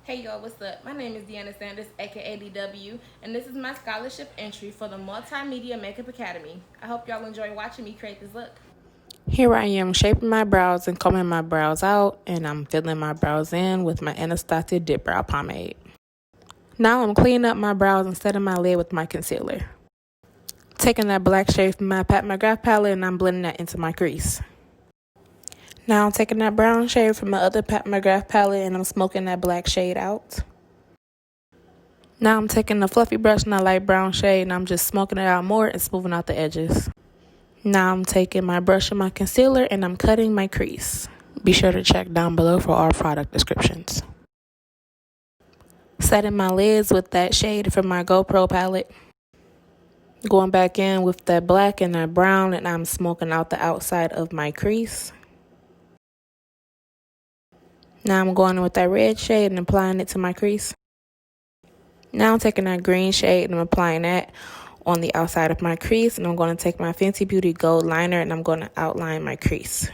Hey y'all, what's up? My name is Deanna Sanders, aka DW, and this is my scholarship entry for the Multimedia Makeup Academy. I hope y'all enjoy watching me create this look. Here I am shaping my brows and combing my brows out, and I'm filling my brows in with my Anastasia Dip Brow Pomade. Now I'm cleaning up my brows and setting my lid with my concealer. Taking that black shade from my McGrath palette and I'm blending that into my crease. Now I'm taking that brown shade from my other McGrath palette and I'm smoking that black shade out. Now I'm taking the fluffy brush in that light brown shade and I'm just smoking it out more and smoothing out the edges. Now I'm taking my brush and my concealer and I'm cutting my crease. Be sure to check down below for all product descriptions. Setting my lids with that shade from my GoPro palette. Going back in with that black and that brown and I'm smoking out the outside of my crease. Now I'm going in with that red shade and applying it to my crease. Now I'm taking that green shade and I'm applying that on the outside of my crease, and I'm going to take my Fenty Beauty Gold Liner and I'm going to outline my crease.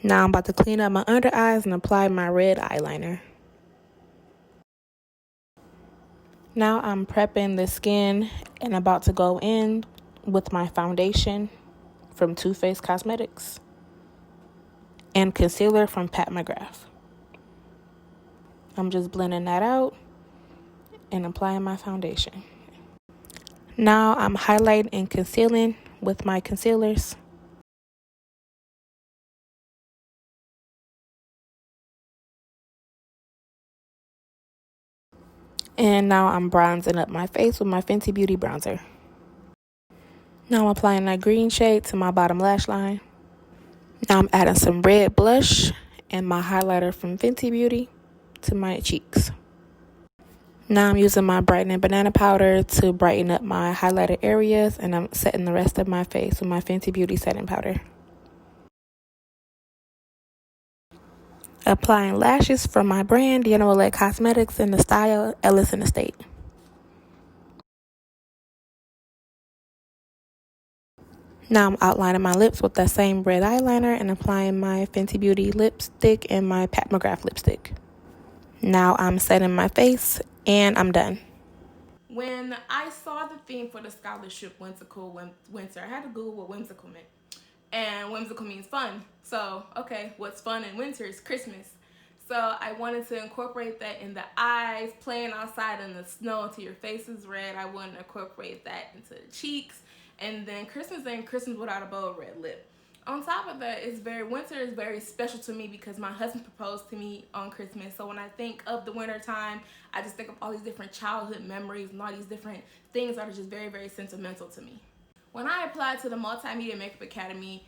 Now I'm about to clean up my under eyes and apply my red eyeliner. Now I'm prepping the skin and about to go in with my foundation from Faced Cosmetics and concealer from McGrath. I'm just blending that out and applying my foundation. Now I'm highlighting and concealing with my concealers. And now I'm bronzing up my face with my Fenty Beauty bronzer. Now I'm applying that green shade to my bottom lash line. Now I'm adding some red blush and my highlighter from Fenty Beauty to my cheeks. Now I'm using my brightening banana powder to brighten up my highlighted areas, and I'm setting the rest of my face with my Fenty Beauty setting powder. Applying lashes from my brand, Deanna Williette Cosmetics, in the style Ellison Estate. Now I'm outlining my lips with that same red eyeliner and applying my Fenty Beauty lipstick and my McGrath lipstick. Now I'm setting my face and I'm done. When I saw the theme for the scholarship Whimsical Winter, I had to Google what whimsical meant. And whimsical means fun. So, okay, what's fun in winter is Christmas. So I wanted to incorporate that in the eyes, playing outside in the snow until your face is red. I wanted to incorporate that into the cheeks. And then Christmas ain't Christmas without a bold red lip. On top of that, winter is very special to me because my husband proposed to me on Christmas. So when I think of the winter time, I just think of all these different childhood memories and all these different things that are just very, very sentimental to me. When I applied to the Multimedia Makeup Academy,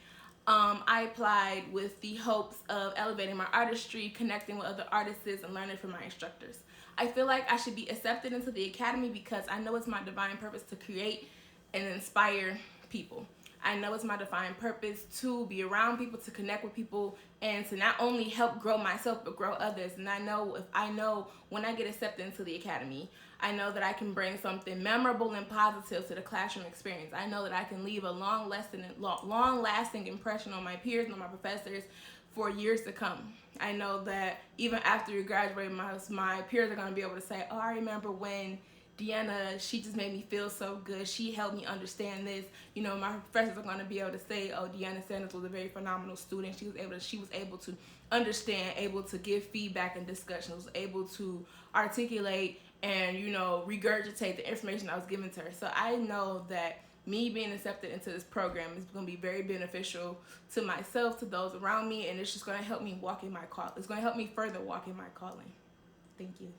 I applied with the hopes of elevating my artistry, connecting with other artists, and learning from my instructors. I feel like I should be accepted into the academy because I know it's my divine purpose to create and inspire people. I know it's my divine purpose to be around people, to connect with people, and to not only help grow myself, but grow others. And I know when I get accepted into the academy, I know that I can bring something memorable and positive to the classroom experience. I know that I can leave a long-lasting impression on my peers and on my professors for years to come. I know that even after you graduate, my peers are going to be able to say, oh, I remember when Deanna, she just made me feel so good. She helped me understand this. You know, my professors are going to be able to say, oh, Deanna Sanders was a very phenomenal student. She was able to understand, able to give feedback and discussion, was able to articulate and, regurgitate the information I was given to her. So I know that me being accepted into this program is going to be very beneficial to myself, to those around me, and it's just going to help me walk in my call. It's going to help me further walk in my calling. Thank you.